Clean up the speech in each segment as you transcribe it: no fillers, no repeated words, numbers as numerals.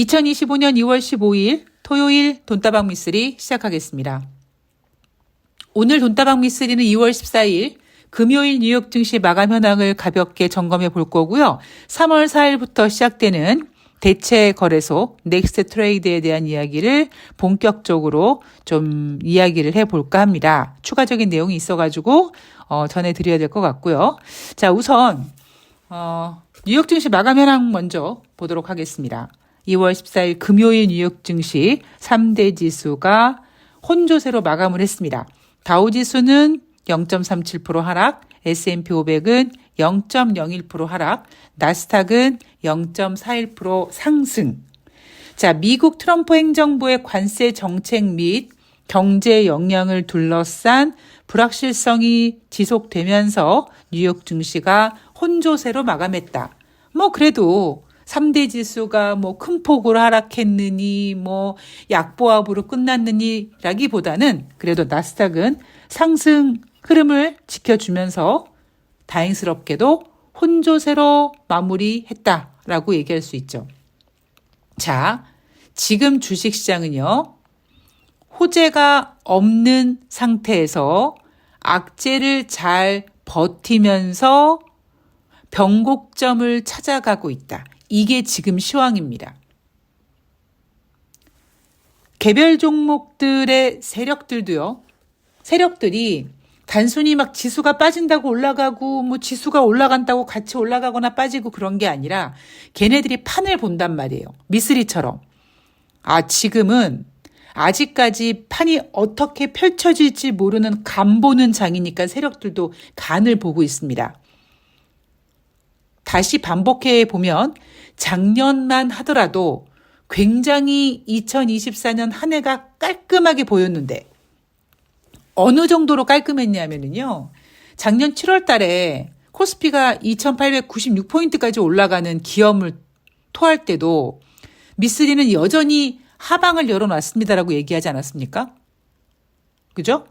2025년 2월 15일 토요일 돈다방 미쓰리 시작하겠습니다. 오늘 돈다방 미쓰리는 2월 14일 금요일 뉴욕 증시 마감 현황을 가볍게 점검해 볼 거고요. 3월 4일부터 시작되는 대체 거래소 넥스트 트레이드에 대한 이야기를 본격적으로 좀 이야기를 해볼까 합니다. 추가적인 내용이 있어가지고 전해드려야 될 것 같고요. 자, 우선 뉴욕 증시 마감 현황 먼저 보도록 하겠습니다. 2월 14일 금요일 뉴욕 증시 3대 지수가 혼조세로 마감을 했습니다. 다우지수는 0.37% 하락, S&P 500은 0.01% 하락, 나스닥은 0.41% 상승. 자, 미국 트럼프 행정부의 관세 정책 및 경제 역량을 둘러싼 불확실성이 지속되면서 뉴욕 증시가 혼조세로 마감했다. 그래도 3대 지수가 큰 폭으로 하락했느니 약보합으로 끝났느니 라기보다는 그래도 나스닥은 상승 흐름을 지켜주면서 다행스럽게도 혼조세로 마무리했다라고 얘기할 수 있죠. 자, 지금 주식시장은요, 호재가 없는 상태에서 악재를 잘 버티면서 변곡점을 찾아가고 있다. 이게 지금 시황입니다. 개별 종목들의 세력들이 단순히 지수가 빠진다고 올라가고 지수가 올라간다고 같이 올라가거나 빠지고 그런 게 아니라 걔네들이 판을 본단 말이에요. 미쓰리처럼. 지금은 아직까지 판이 어떻게 펼쳐질지 모르는 간 보는 장이니까 세력들도 간을 보고 있습니다. 다시 반복해 보면 작년만 하더라도 굉장히 2024년 한 해가 깔끔하게 보였는데 어느 정도로 깔끔했냐면요. 작년 7월 달에 코스피가 2896포인트까지 올라가는 기염을 토할 때도 미쓰리는 여전히 하방을 열어놨습니다라고 얘기하지 않았습니까? 그죠?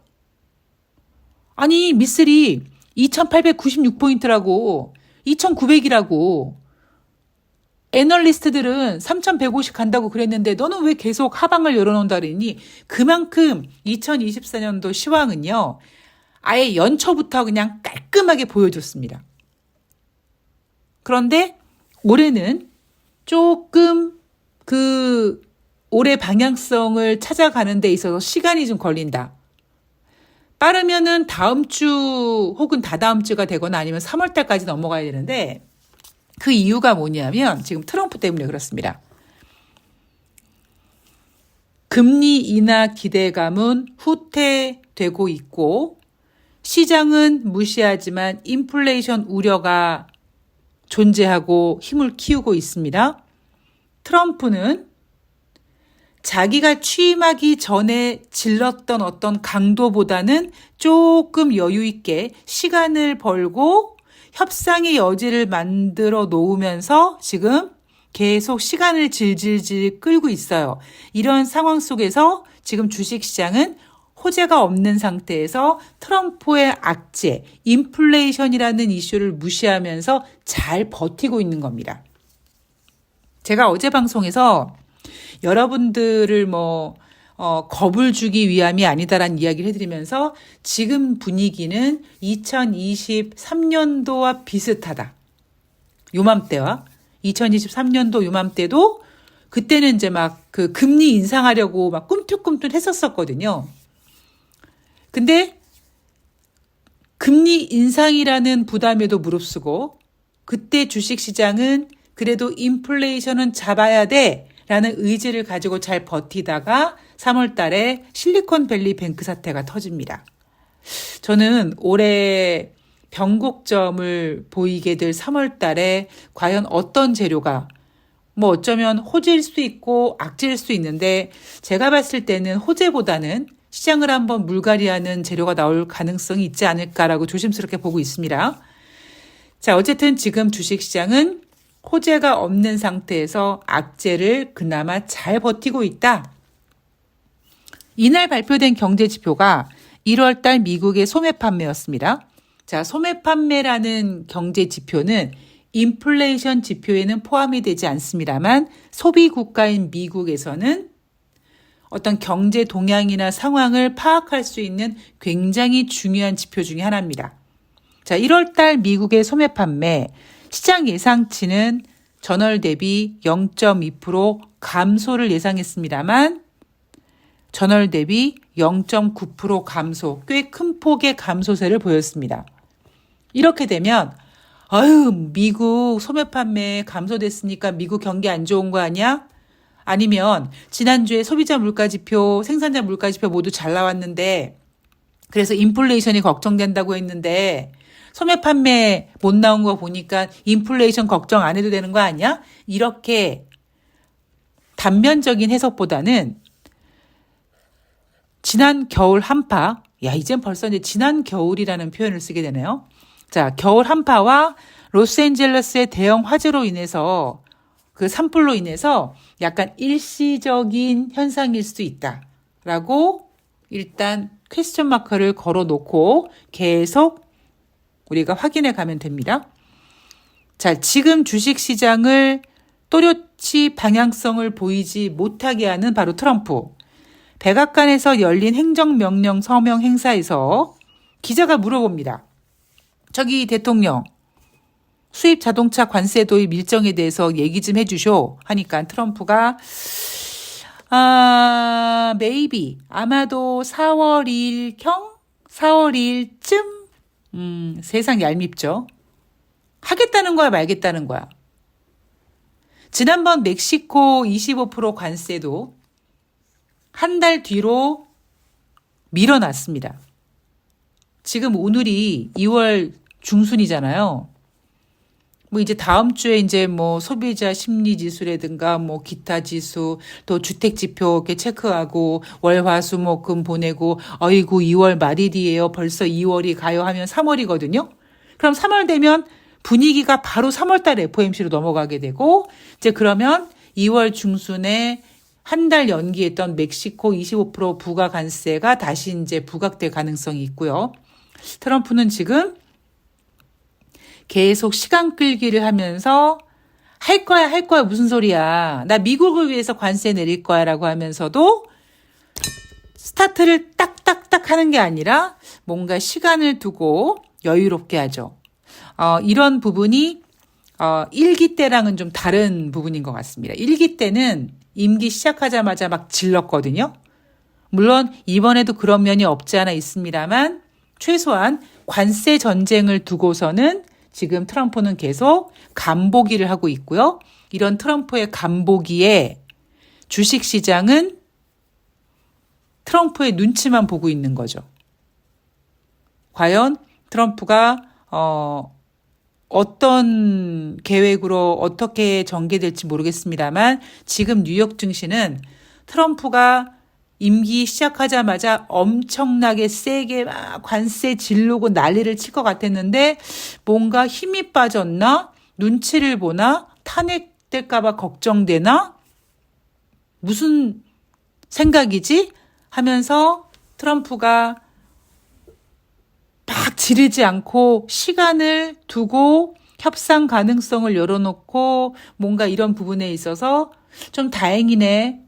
아니, 미쓰리 2896포인트라고 2900이라고 애널리스트들은 3150 간다고 그랬는데 너는 왜 계속 하방을 열어놓는다 그러니 그만큼 2024년도 시황은요. 아예 연초부터 그냥 깔끔하게 보여줬습니다. 그런데 올해는 조금 올해 방향성을 찾아가는 데 있어서 시간이 좀 걸린다. 빠르면은 다음 주 혹은 다다음 주가 되거나 아니면 3월 달까지 넘어가야 되는데 그 이유가 뭐냐면 지금 트럼프 때문에 그렇습니다. 금리 인하 기대감은 후퇴되고 있고 시장은 무시하지만 인플레이션 우려가 존재하고 힘을 키우고 있습니다. 트럼프는 자기가 취임하기 전에 질렀던 어떤 강도보다는 조금 여유 있게 시간을 벌고 협상의 여지를 만들어 놓으면서 지금 계속 시간을 질질질 끌고 있어요. 이런 상황 속에서 지금 주식시장은 호재가 없는 상태에서 트럼프의 악재, 인플레이션이라는 이슈를 무시하면서 잘 버티고 있는 겁니다. 제가 어제 방송에서 여러분들을 겁을 주기 위함이 아니다라는 이야기를 해드리면서 지금 분위기는 2023년도와 비슷하다. 요맘때와 2023년도 요맘때도 그때는 이제 그 금리 인상하려고 꿈틀꿈틀 했었거든요. 근데 금리 인상이라는 부담에도 무릅쓰고 그때 주식시장은 그래도 인플레이션은 잡아야 돼 라는 의지를 가지고 잘 버티다가 3월 달에 실리콘밸리 뱅크 사태가 터집니다. 저는 올해 변곡점을 보이게 될 3월 달에 과연 어떤 재료가 어쩌면 호재일 수 있고 악재일 수 있는데 제가 봤을 때는 호재보다는 시장을 한번 물갈이하는 재료가 나올 가능성이 있지 않을까라고 조심스럽게 보고 있습니다. 자, 어쨌든 지금 주식시장은 호재가 없는 상태에서 악재를 그나마 잘 버티고 있다. 이날 발표된 경제지표가 1월 달 미국의 소매 판매였습니다. 자, 소매 판매라는 경제지표는 인플레이션 지표에는 포함이 되지 않습니다만 소비 국가인 미국에서는 어떤 경제 동향이나 상황을 파악할 수 있는 굉장히 중요한 지표 중에 하나입니다. 자, 1월 달 미국의 소매 판매 시장 예상치는 전월 대비 0.2% 감소를 예상했습니다만 전월 대비 0.9% 감소, 꽤 큰 폭의 감소세를 보였습니다. 이렇게 되면 미국 소매 판매 감소됐으니까 미국 경기 안 좋은 거 아니야? 아니면 지난주에 소비자 물가지표, 생산자 물가지표 모두 잘 나왔는데 그래서 인플레이션이 걱정된다고 했는데 소매 판매 못 나온 거 보니까 인플레이션 걱정 안 해도 되는 거 아니야? 이렇게 단면적인 해석보다는 지난 겨울 한파, 이젠 벌써 이제 지난 겨울이라는 표현을 쓰게 되네요. 자, 겨울 한파와 로스앤젤레스의 대형 화재로 인해서 그 산불로 인해서 약간 일시적인 현상일 수도 있다라고 일단 퀘스천 마크를 걸어놓고 계속 우리가 확인해 가면 됩니다. 자, 지금 주식시장을 또렷이 방향성을 보이지 못하게 하는 바로 트럼프. 백악관에서 열린 행정명령 서명 행사에서 기자가 물어봅니다. 저기 대통령, 수입 자동차 관세 도입 일정에 대해서 얘기 좀 해주쇼 하니까 트럼프가 maybe 아마도 4월 2일쯤 세상 얄밉죠. 하겠다는 거야 말겠다는 거야. 지난번 멕시코 25% 관세도 한 달 뒤로 밀어놨습니다. 지금 오늘이 2월 중순이잖아요. 뭐 이제 다음 주에 이제 뭐 소비자 심리 지수라든가 뭐 기타 지수 또 주택 지표 이렇게 체크하고 월화수목금 보내고 어이구 2월 말일이에요. 벌써 2월이 가요 하면 3월이거든요. 그럼 3월 되면 분위기가 바로 3월 달 FOMC로 넘어가게 되고 이제 그러면 2월 중순에 한 달 연기했던 멕시코 25% 부가 관세가 다시 이제 부각될 가능성이 있고요. 트럼프는 지금 계속 시간 끌기를 하면서 할 거야 무슨 소리야. 나 미국을 위해서 관세 내릴 거야라고 하면서도 스타트를 딱딱딱 하는 게 아니라 뭔가 시간을 두고 여유롭게 하죠. 이런 부분이 1기 때랑은 좀 다른 부분인 것 같습니다. 1기 때는 임기 시작하자마자 막 질렀거든요. 물론 이번에도 그런 면이 없지 않아 있습니다만 최소한 관세 전쟁을 두고서는 지금 트럼프는 계속 간보기를 하고 있고요. 이런 트럼프의 간보기에 주식시장은 트럼프의 눈치만 보고 있는 거죠. 과연 트럼프가 어떤 계획으로 어떻게 전개될지 모르겠습니다만 지금 뉴욕 증시는 트럼프가 임기 시작하자마자 엄청나게 세게 막 관세 지르고 난리를 칠 것 같았는데 뭔가 힘이 빠졌나? 눈치를 보나? 탄핵될까 봐 걱정되나? 무슨 생각이지? 하면서 트럼프가 막 지르지 않고 시간을 두고 협상 가능성을 열어놓고 뭔가 이런 부분에 있어서 좀 다행이네.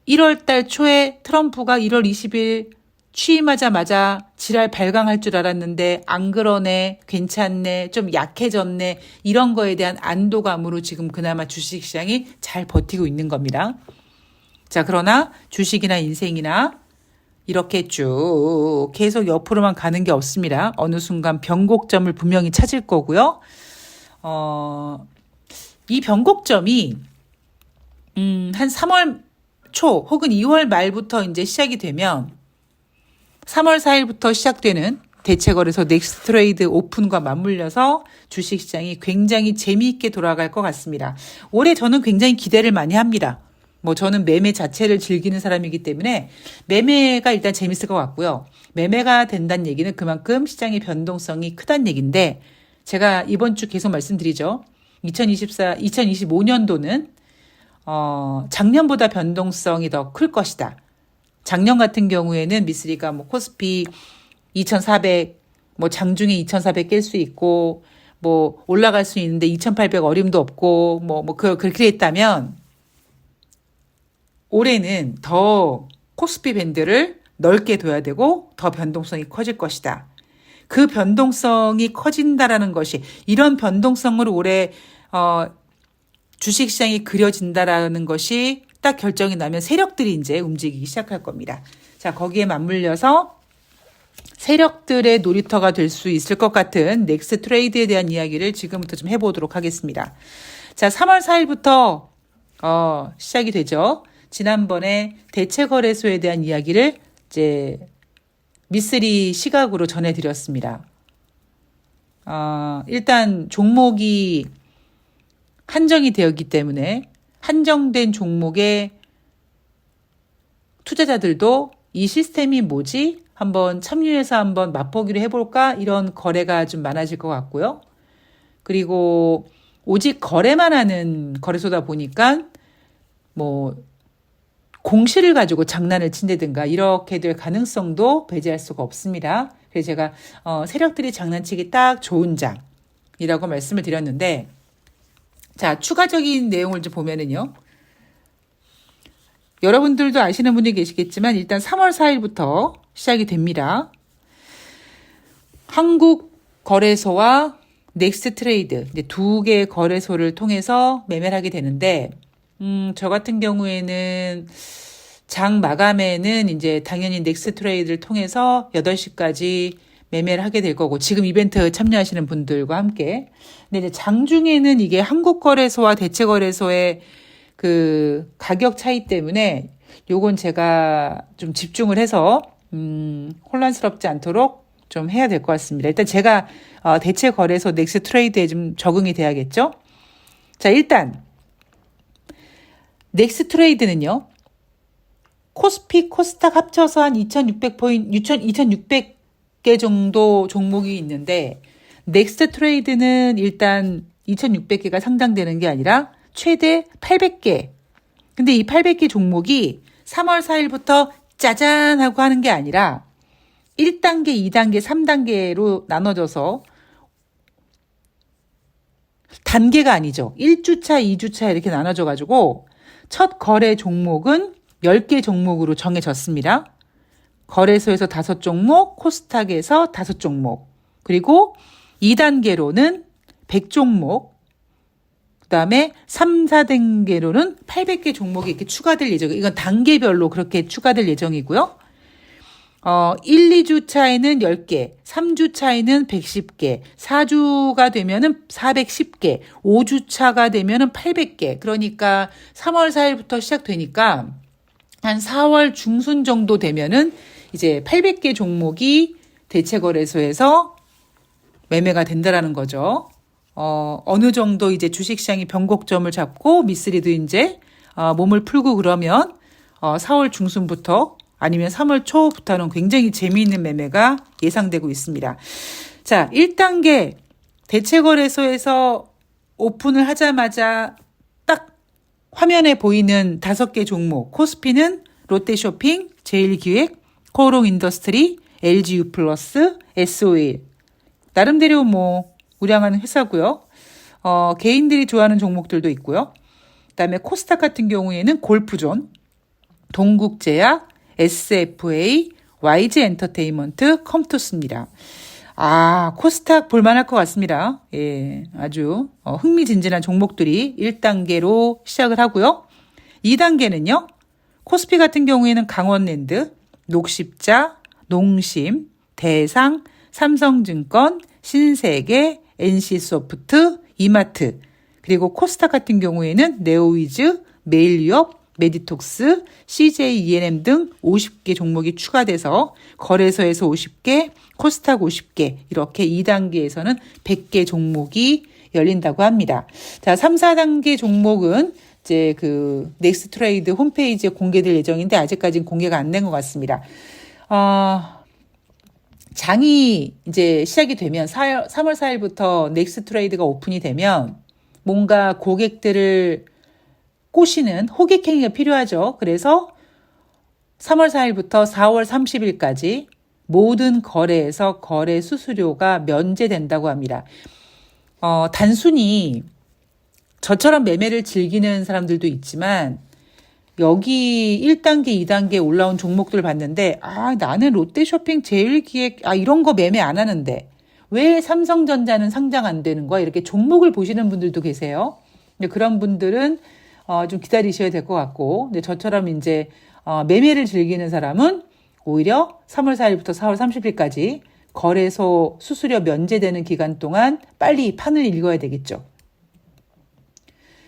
1월 달 초에 트럼프가 1월 20일 취임하자마자 지랄 발광할 줄 알았는데 안 그러네, 괜찮네, 좀 약해졌네 이런 거에 대한 안도감으로 지금 그나마 주식시장이 잘 버티고 있는 겁니다. 자, 그러나 주식이나 인생이나 이렇게 쭉 계속 옆으로만 가는 게 없습니다. 어느 순간 변곡점을 분명히 찾을 거고요. 이 변곡점이 한 3월 초 혹은 2월 말부터 이제 시작이 되면 3월 4일부터 시작되는 대체거래소 넥스트 트레이드 오픈과 맞물려서 주식시장이 굉장히 재미있게 돌아갈 것 같습니다. 올해 저는 굉장히 기대를 많이 합니다. 저는 매매 자체를 즐기는 사람이기 때문에 매매가 일단 재밌을 것 같고요. 매매가 된다는 얘기는 그만큼 시장의 변동성이 크다는 얘기인데 제가 이번 주 계속 말씀드리죠. 2025년도는 작년보다 변동성이 더 클 것이다. 작년 같은 경우에는 미쓰리가 코스피 2,400, 장중에 2,400 깰 수 있고, 뭐 올라갈 수 있는데 2,800 어림도 없고 그렇게 했다면 올해는 더 코스피 밴드를 넓게 둬야 되고 더 변동성이 커질 것이다. 그 변동성이 커진다라는 것이 이런 변동성으로 올해 주식시장이 그려진다라는 것이 딱 결정이 나면 세력들이 이제 움직이기 시작할 겁니다. 자, 거기에 맞물려서 세력들의 놀이터가 될 수 있을 것 같은 넥스트 트레이드에 대한 이야기를 지금부터 좀 해보도록 하겠습니다. 자, 3월 4일부터 시작이 되죠. 지난번에 대체거래소에 대한 이야기를 이제 미쓰리 시각으로 전해드렸습니다. 일단 종목이 한정이 되었기 때문에 한정된 종목의 투자자들도 이 시스템이 뭐지? 한번 참여해서 한번 맛보기로 해볼까? 이런 거래가 좀 많아질 것 같고요. 그리고 오직 거래만 하는 거래소다 보니까 뭐 공시를 가지고 장난을 친다든가 이렇게 될 가능성도 배제할 수가 없습니다. 그래서 제가 세력들이 장난치기 딱 좋은 장이라고 말씀을 드렸는데, 자, 추가적인 내용을 좀 보면은요. 여러분들도 아시는 분이 계시겠지만 일단 3월 4일부터 시작이 됩니다. 한국 거래소와 넥스트 트레이드 두 개의 거래소를 통해서 매매를 하게 되는데, 저 같은 경우에는 장 마감에는 이제 당연히 넥스트 트레이드를 통해서 8시까지 매매를 하게 될 거고, 지금 이벤트 참여하시는 분들과 함께. 근데 이제 장중에는 이게 한국 거래소와 대체 거래소의 그 가격 차이 때문에 요건 제가 좀 집중을 해서 혼란스럽지 않도록 좀 해야 될 것 같습니다. 일단 제가 대체 거래소 넥스트 트레이드에 좀 적응이 돼야겠죠. 자, 일단 넥스트 트레이드는요. 코스피, 코스닥 합쳐서 한 2,600개 정도 종목이 있는데, 넥스트 트레이드는 일단 2,600개가 상장되는 게 아니라 최대 800개. 근데 이 800개 종목이 3월 4일부터 짜잔 하고 하는 게 아니라 1단계, 2단계, 3단계로 나눠져서 단계가 아니죠. 1주차, 2주차 이렇게 나눠져 가지고 첫 거래 종목은 10개 종목으로 정해졌습니다. 거래소에서 5종목, 코스닥에서 5종목, 그리고 2단계로는 100종목, 그 다음에 3, 4단계로는 800개 종목이 이렇게 추가될 예정이에요. 이건 단계별로 그렇게 추가될 예정이고요. 1, 2주 차에는 10개, 3주 차에는 110개, 4주가 되면은 410개, 5주 차가 되면은 800개. 그러니까 3월 4일부터 시작되니까 한 4월 중순 정도 되면은 이제 800개 종목이 대체거래소에서 매매가 된다라는 거죠. 어느 정도 이제 주식시장이 변곡점을 잡고 미쓰리도 이제 몸을 풀고 그러면 4월 중순부터 아니면 3월 초부터는 굉장히 재미있는 매매가 예상되고 있습니다. 자, 1단계 대체거래소에서 오픈을 하자마자 딱 화면에 보이는 5개 종목, 코스피는 롯데쇼핑, 제일기획, 코오롱인더스트리, LG유플러스, S-오일. 나름대로 뭐 우량한 회사고요. 개인들이 좋아하는 종목들도 있고요. 그다음에 코스닥 같은 경우에는 골프존, 동국제약, SFA, YG엔터테인먼트, 컴투스입니다. 코스닥 볼만할 것 같습니다. 예, 아주 흥미진진한 종목들이 1단계로 시작을 하고요. 2단계는요. 코스피 같은 경우에는 강원랜드, 녹십자, 농심, 대상, 삼성증권, 신세계, NC소프트, 이마트, 그리고 코스닥 같은 경우에는 네오위즈, 메일유업, 메디톡스, CJ E&M 등 50개 종목이 추가돼서 거래소에서 50개, 코스닥 50개, 이렇게 2단계에서는 100개 종목이 열린다고 합니다. 자, 3, 4단계 종목은 이제 그 넥스트 트레이드 홈페이지에 공개될 예정인데 아직까지는 공개가 안 된 것 같습니다. 장이 이제 시작이 되면 3월 4일부터 넥스트 트레이드가 오픈이 되면 뭔가 고객들을 꼬시는 호객행위가 필요하죠. 그래서 3월 4일부터 4월 30일까지 모든 거래에서 거래 수수료가 면제된다고 합니다. 단순히 저처럼 매매를 즐기는 사람들도 있지만 여기 1단계, 2단계 올라온 종목들 봤는데 나는 롯데쇼핑, 제일기획 이런 거 매매 안 하는데 왜 삼성전자는 상장 안 되는 거야? 이렇게 종목을 보시는 분들도 계세요. 근데 그런 분들은 좀 기다리셔야 될 것 같고, 근데 저처럼 이제 매매를 즐기는 사람은 오히려 3월 4일부터 4월 30일까지 거래소 수수료 면제되는 기간 동안 빨리 판을 읽어야 되겠죠.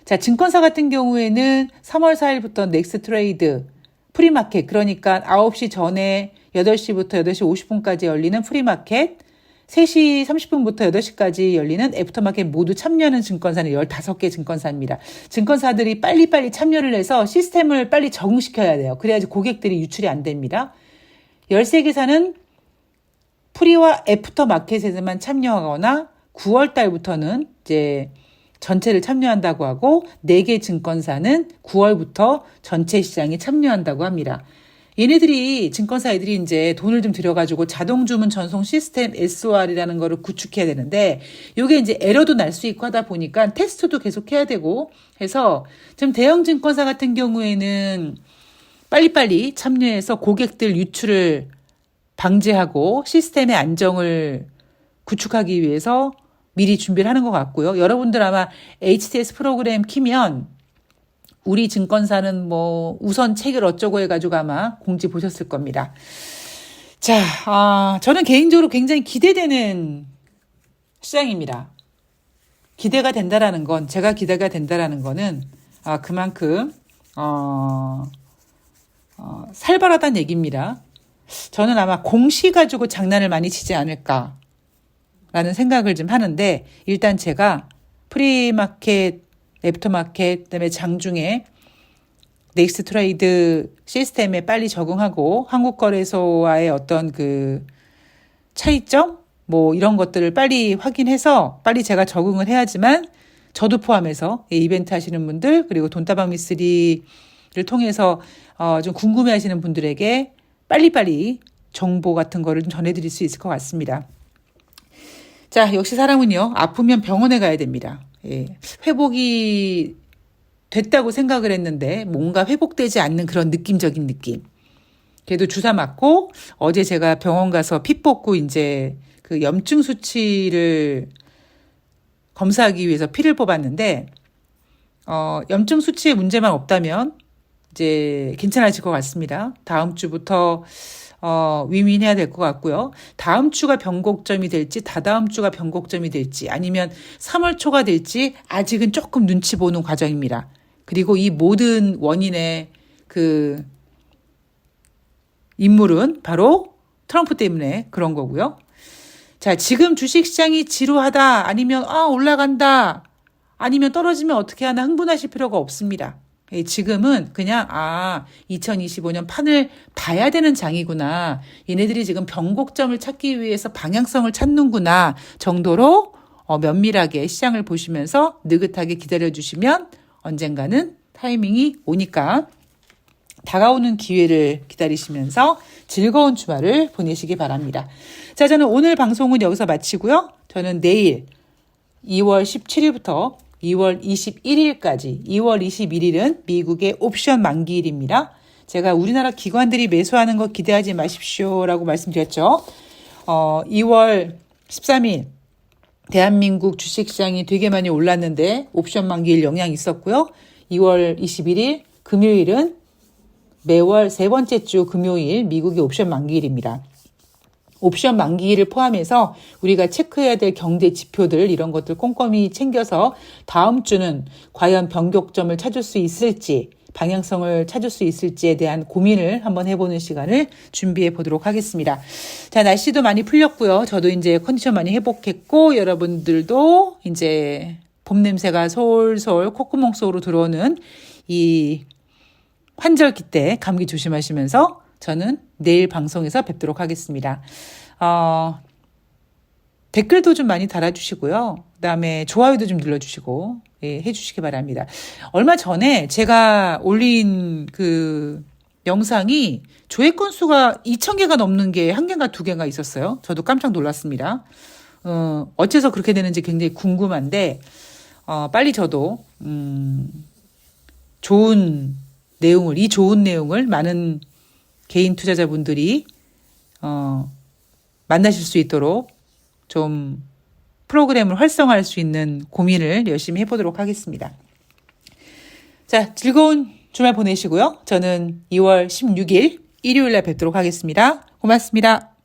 자, 증권사 같은 경우에는 3월 4일부터 넥스트 트레이드 프리마켓, 그러니까 9시 전에 8시부터 8시 50분까지 열리는 프리마켓, 3시 30분부터 8시까지 열리는 애프터마켓 모두 참여하는 증권사는 15개 증권사입니다. 증권사들이 빨리빨리 참여를 해서 시스템을 빨리 적응시켜야 돼요. 그래야지 고객들이 유출이 안 됩니다. 13개사는 프리와 애프터마켓에서만 참여하거나 9월 달부터는 이제 전체를 참여한다고 하고 4개 증권사는 9월부터 전체 시장에 참여한다고 합니다. 얘네들이 증권사 애들이 이제 돈을 좀 들여가지고 자동 주문 전송 시스템 SOR이라는 거를 구축해야 되는데 요게 이제 에러도 날 수 있고 하다 보니까 테스트도 계속 해야 되고 해서 좀 대형 증권사 같은 경우에는 빨리빨리 참여해서 고객들 유출을 방지하고 시스템의 안정을 구축하기 위해서 미리 준비를 하는 것 같고요. 여러분들 아마 HTS 프로그램 키면 우리 증권사는 뭐 우선 체결 어쩌고 해가지고 아마 공지 보셨을 겁니다. 자, 저는 개인적으로 굉장히 기대되는 시장입니다. 기대가 된다라는 건, 제가 기대가 된다라는 거는 그만큼 살벌하다는 얘기입니다. 저는 아마 공시 가지고 장난을 많이 치지 않을까라는 생각을 좀 하는데, 일단 제가 프리마켓, 애프터마켓, 그다음에 장중에 넥스트 트레이드 시스템에 빨리 적응하고 한국거래소와의 어떤 그 차이점 뭐 이런 것들을 빨리 확인해서 빨리 제가 적응을 해야지만 저도 포함해서 이벤트 하시는 분들 그리고 돈다방 미쓰리를 통해서 좀 궁금해 하시는 분들에게 빨리빨리 정보 같은 거를 좀 전해드릴 수 있을 것 같습니다. 자, 역시 사람은요, 아프면 병원에 가야 됩니다. 회복이 됐다고 생각을 했는데 뭔가 회복되지 않는 그런 느낌적인 느낌. 그래도 주사 맞고 어제 제가 병원 가서 피 뽑고 이제 그 염증 수치를 검사하기 위해서 피를 뽑았는데 염증 수치에 문제만 없다면 이제 괜찮아질 것 같습니다. 다음 주부터 위민해야 될 것 같고요. 다음 주가 변곡점이 될지 다다음 주가 변곡점이 될지 아니면 3월 초가 될지 아직은 조금 눈치 보는 과정입니다. 그리고 이 모든 원인의 그 인물은 바로 트럼프 때문에 그런 거고요. 자, 지금 주식시장이 지루하다 아니면 올라간다 아니면 떨어지면 어떻게 하나 흥분하실 필요가 없습니다. 지금은 그냥 2025년 판을 봐야 되는 장이구나. 얘네들이 지금 변곡점을 찾기 위해서 방향성을 찾는구나 정도로 면밀하게 시장을 보시면서 느긋하게 기다려주시면 언젠가는 타이밍이 오니까 다가오는 기회를 기다리시면서 즐거운 주말을 보내시기 바랍니다. 자, 저는 오늘 방송은 여기서 마치고요. 저는 내일 2월 17일부터 2월 21일까지 2월 21일은 미국의 옵션 만기일입니다. 제가 우리나라 기관들이 매수하는 거 기대하지 마십시오라고 말씀드렸죠. 2월 13일 대한민국 주식시장이 되게 많이 올랐는데 옵션 만기일 영향이 있었고요. 2월 21일 금요일은 매월 세 번째 주 금요일 미국의 옵션 만기일입니다. 옵션 만기일을 포함해서 우리가 체크해야 될 경제 지표들 이런 것들 꼼꼼히 챙겨서 다음 주는 과연 변곡점을 찾을 수 있을지 방향성을 찾을 수 있을지에 대한 고민을 한번 해보는 시간을 준비해 보도록 하겠습니다. 자, 날씨도 많이 풀렸고요. 저도 이제 컨디션 많이 회복했고 여러분들도 이제 봄 냄새가 솔솔 콧구멍 속으로 들어오는 이 환절기 때 감기 조심하시면서 저는 내일 방송에서 뵙도록 하겠습니다. 댓글도 좀 많이 달아주시고요. 그다음에 좋아요도 좀 눌러주시고 해주시기 바랍니다. 얼마 전에 제가 올린 그 영상이 조회 건수가 2,000개가 넘는 게 1개인가 2개가 있었어요. 저도 깜짝 놀랐습니다. 어째서 그렇게 되는지 굉장히 궁금한데, 빨리 저도, 좋은 이 좋은 내용을 많은 개인 투자자분들이, 만나실 수 있도록 좀 프로그램을 활성화할 수 있는 고민을 열심히 해보도록 하겠습니다. 자, 즐거운 주말 보내시고요. 저는 2월 16일 일요일 날 뵙도록 하겠습니다. 고맙습니다.